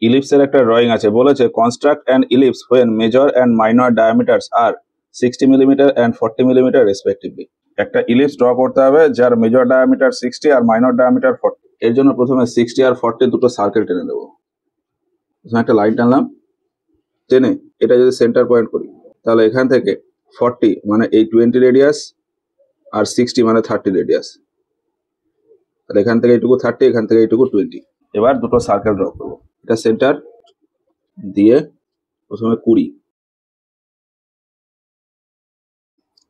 ইলিপসের একটা ড্রয়িং আছে, বলেছে construct an ellipse when major and minor diameters are 60 millimetre and 40 millimetre respectively. একটা ellipse draw করতে হবে যার মেজর ডায়ামিটার 60 আর মাইনর ডায়ামিটার 40। এর জন্য প্রথমে 60 আর 40 দুটো সার্কেল টেনে নেব। প্রথমে একটা লাইন টানলাম, টেনে এটা যদি সেন্টার পয়েন্ট করি তাহলে এখান থেকে 40 মানে এই 20 রেডিয়াস আর 60 মানে 30 রেডিয়াস, তাহলে এখান থেকে এইটুকু 30, এখান থেকে এইটুকু 20। এবার দুটো সার্কেল ড্র করবো। এটা সেন্টার দিয়ে প্রথমে 20,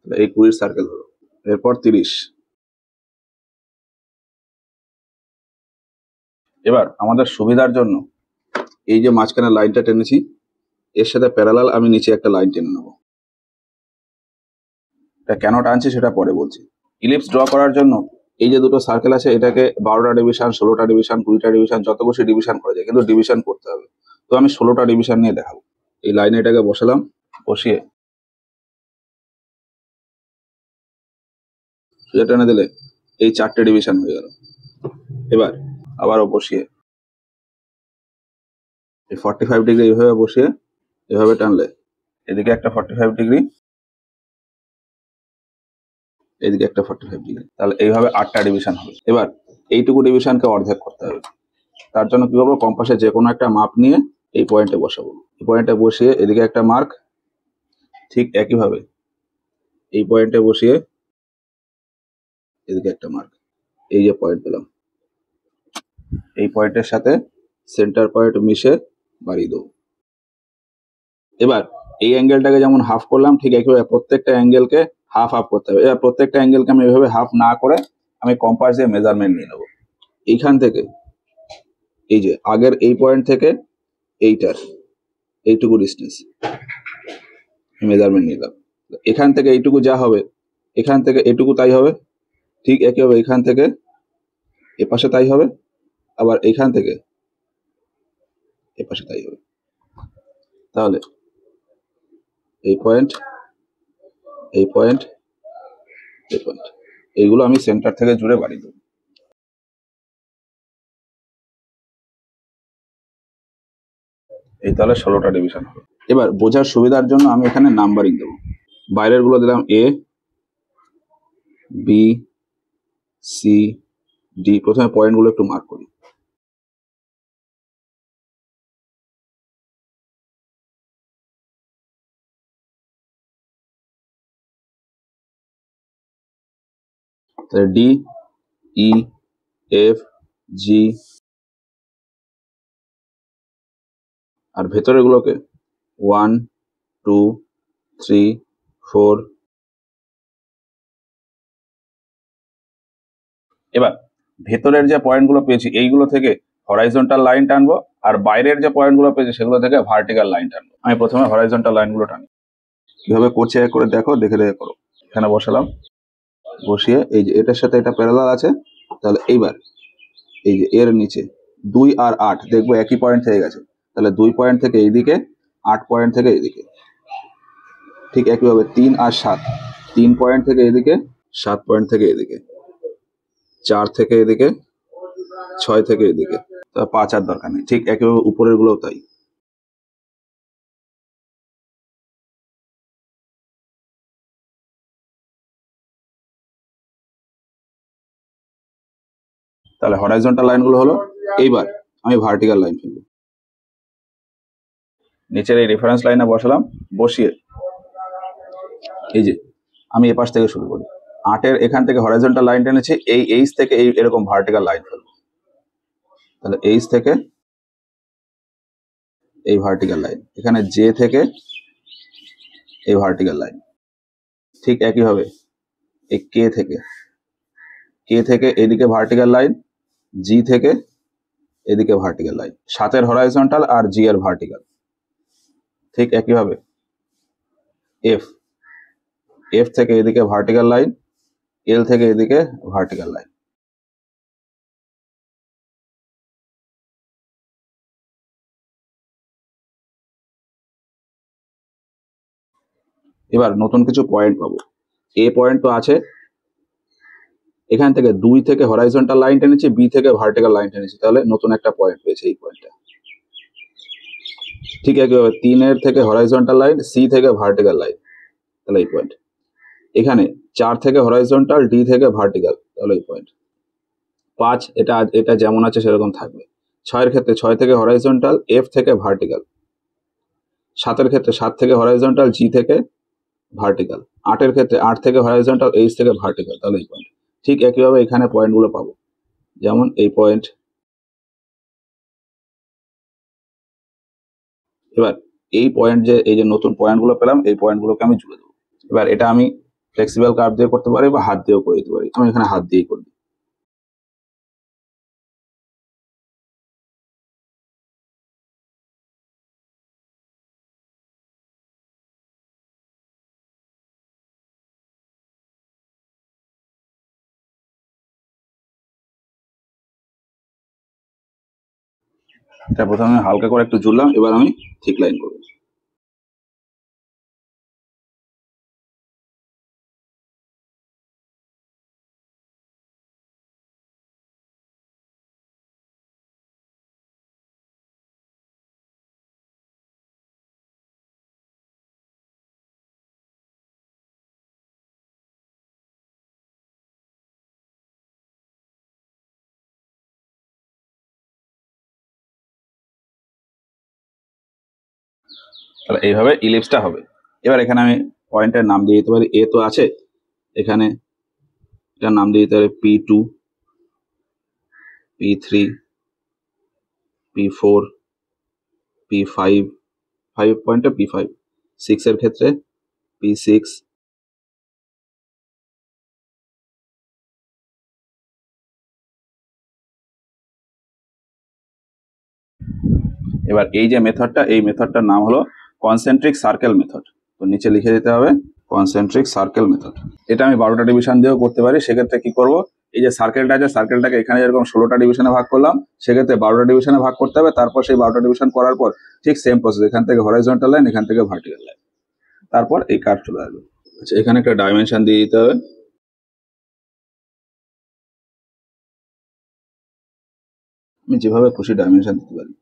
এই 20 সার্কেল হলো। এরপর 30। এবার আমাদের সুবিধার জন্য এই যে মাঝখানে লাইনটা টেনেছি এর সাথে প্যারালাল আমি নিচে একটা লাইন টেনে নেবো। এটা কেন টানছি সেটা পরে বলছি। ইলিপস ড্র করার জন্য এই যে দুটো সার্কেল আছে এটাকে 12টা ডিভিশন, 16টা ডিভিশন, 20টা ডিভিশন, যত খুশি ডিভিশন করা যায়, কিন্তু ডিভিশন করতে হবে। তো আমি 16টা ডিভিশন নিয়ে দেখাবো। এই লাইনে এটাকে বসালাম, বসিয়ে সোজা টেনে দিলে এই 4টে ডিভিশন হয়ে গেল। এবার আবারও বসিয়ে এই 45 ডিগ্রি এইভাবে বসিয়ে এভাবে টানলে এদিকে একটা 45 ডিগ্রি, এদিকে একটা 45 ডিগ্রি, তাহলে এইভাবে 8টা ডিভিশন হবে। এবার এইটুকু ডিভিশনকে অর্ধেক করতে হবে। তার জন্য কি করবো, কম্পাসে যে কোনো একটা মাপ নিয়ে এই পয়েন্টে বসাবো। এই পয়েন্টে বসিয়ে এদিকে একটা মার্ক, ঠিক একইভাবে এই পয়েন্টে বসিয়ে এদিকে একটা মার্ক। এই যে পয়েন্ট পেলাম, এই পয়েন্টের সাথে সেন্টার পয়েন্ট মিশে বাড়িয়ে দেবো। এবার এই অ্যাঙ্গেলটাকে যেমন হাফ করলাম, ঠিক একইভাবে প্রত্যেকটা অ্যাঙ্গেলকে হাফ হাফ করতে হবে। এবার প্রত্যেকটা অ্যাঙ্গেলকে আমি এভাবে হাফ না করে আমি কম্পাস দিয়ে মেজারমেন্ট নিয়ে নেবো। এইখান থেকে এই যে আগের এই পয়েন্ট থেকে এইটার এইটুকু ডিস্টেন্স মেজারমেন্ট নিলাম। এখান থেকে এইটুকু যা হবে এখান থেকে এটুকু তাই হবে, ঠিক একইভাবে এখান থেকে এপাশে তাই হবে, আবার এখান থেকে এপাশে তাই হবে। তাহলে এই পয়েন্ট, এই পয়েন্ট, এই পয়েন্ট, এইগুলো আমি সেন্টার থেকে জুড়ে বাড়িয়ে দেবো। এই তাহলে 16টা ডিভিশন হবে। এবার বোঝার সুবিধার জন্য আমি এখানে নাম্বারিং দেবো। বাইরের গুলো দিলাম এ, বি, সি, ডি। প্রথমে পয়েন্টগুলো একটু মার্ক করি। তাহলে ডি, ই, এফ, জি, আর ভেতরের গুলোকে 1, 2, 3, 4। এবার ভেতরের যে পয়েন্টগুলো পেয়েছি এইগুলো থেকে হরাইজন্টাল লাইন টানবো, আর বাইরের যে পয়েন্টগুলো পেয়েছি সেগুলো থেকে ভার্টিক্যাল লাইন টানবো। আমি প্রথমে হরাইজন্টাল লাইনগুলো টানি। কিভাবে করছি করে দেখো, দেখে দেখে করো। এখানে বসালাম, বসিয়ে এই যে এটার সাথে এটা প্যারালাল আছে, তাহলে এইবার এই যে এর নিচে 2 আর 8 দেখবো একই পয়েন্ট থেকে গেছে, তাহলে 2 পয়েন্ট থেকে এইদিকে, 8 পয়েন্ট থেকে এইদিকে। ঠিক একইভাবে 3 আর 7, 3 পয়েন্ট থেকে এদিকে, 7 পয়েন্ট থেকে এদিকে, 4 থেকে এদিকে, 6 থেকে এদিকে। 5 আর দরকার নেই। ঠিক একইভাবে উপরের গুলোও তাই। তাহলে হরাইজন্টাল লাইনগুলো হলো। এইবার আমি ভার্টিক্যাল লাইন ফেলবো। নিচের এই রেফারেন্স লাইনে বসালাম, বসিয়ে এই যে আমি এপাশ থেকে শুরু করি। 8-এর এখান থেকে হরাইজন্টাল লাইন টেনেছি, এই এইচ থেকে এই এরকম ভার্টিক্যাল লাইন ফেলবো। তাহলে এইচ থেকে এই ভার্টিক্যাল লাইন, এখানে জে থেকে এই ভার্টিক্যাল লাইন। ঠিক একইভাবে এই কে থেকে এদিকে ভার্টিক্যাল লাইন, জি থেকে এদিকে ভার্টিক্যাল লাইন। 7-এর হরাইজন্টাল আর জি এর ভার্টিক্যাল। ঠিক একইভাবে এফ থেকে এদিকে ভার্টিক্যাল লাইন, এল থেকে এদিকে ভার্টিক্যাল লাইন। এবার নতুন কিছু পয়েন্ট পাবো। এ পয়েন্ট তো আছে, এখান থেকে 2 থেকে হরাইজন্টাল লাইন টেনেছি, বি থেকে ভার্টিক্যাল লাইন টেনেছি, তাহলে নতুন একটা পয়েন্ট পেয়েছে এই পয়েন্টটা। ঠিক একইভাবে 3 থেকে হরাইজন্টাল লাইন, সি থেকে ভার্টিক্যাল লাইন, তাহলে এই পয়েন্ট। এখানে 4 থেকে হরাইজন্টাল, ডি থেকে ভার্টিক্যাল, তাহলে এই পয়েন্ট। 5 এটা এটা যেমন আছে সেরকম থাকবে। 6 ক্ষেত্রে 6 থেকে হরাইজন্টাল, এফ থেকে ভার্টিক্যাল। 7 ক্ষেত্রে 7 থেকে হরাইজন্টাল, জি থেকে ভার্টিক্যাল। 8 ক্ষেত্রে 8 থেকে হরাইজন্টাল, এইচ থেকে ভার্টিক্যাল, তাহলে এই পয়েন্ট। ঠিক একইভাবে এখানে পয়েন্টগুলো পাবো, যেমন এই পয়েন্ট। এবার এই পয়েন্ট এই যে নতুন পয়েন্টগুলো পেলাম, এই পয়েন্টগুলোকে আমি জুড়ে দেবো। এবার এটা আমি ফ্লেক্সিবল কার্ভ দিয়ে করতে পারি বা হাত দিয়েও করে দিতে পারি। আমি এখানে হাত দিয়েই করি। এটা প্রথমে হালকা করে একটু জুড়লাম, এবার আমি ঠিক লাইন করবো। তাহলে এইভাবে ইলিপসটা হবে। এবার এখানে আমি পয়েন্টের নাম দিয়ে দিতে পারি। এ তো আছে, এখানে এটার নাম দিয়ে দিতে পারি P2, P3, P4, P5, 5 পয়েন্টে P5, 6 এর ক্ষেত্রে P6, এবার এই যে মেথডটা, এই মেথডটার নাম হলো কনসেন্ট্রিক সার্কেল মেথড। তো নিচে লিখে দিতে হবে কনসেন্ট্রিক সার্কেল মেথড। এটা আমি 12টা ডিভিশন দিয়েও করতে পারি। সেক্ষেত্রে কি করব, এই যে সার্কেলটা আছে, সার্কেলটাকে এখানে যেরকম 16টা ডিভিশনে ভাগ করলাম, সেক্ষেত্রে 12টা ডিভিশনে ভাগ করতে হবে। তারপর সেই 12টা ডিভিশন করার পর ঠিক সেম প্রসেস, এখান থেকে হরাইজন্টাল লাইন, এখান থেকে ভার্টিক্যাল লাইন, তারপর এই কার্ভ চলে আসবে। আচ্ছা, এখানে একটা ডাইমেনশন দিয়ে দিতে হবে। আমি যেভাবে খুশি ডাইমেনশন দিতে পারি।